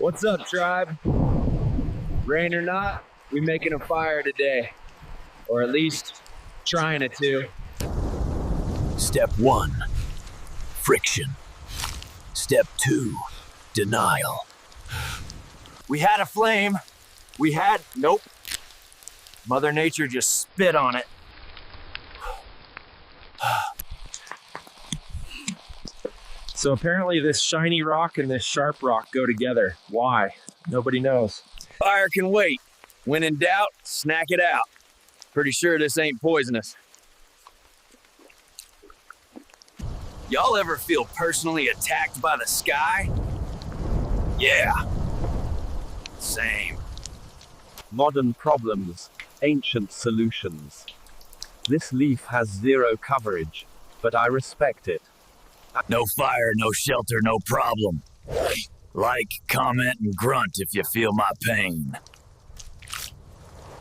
What's up, tribe? Rain or not, we making a fire today. Or at least trying to. Step 1, friction. Step 2, denial. We had a flame. Nope. Mother Nature just spit on it. So apparently this shiny rock and this sharp rock go together. Why? Nobody knows. Fire can wait. When in doubt, snack it out. Pretty sure this ain't poisonous. Y'all ever feel personally attacked by the sky? Yeah. Same. Modern problems, ancient solutions. This leaf has zero coverage, but I respect it. No fire, no shelter, no problem. Like, comment, and grunt if you feel my pain.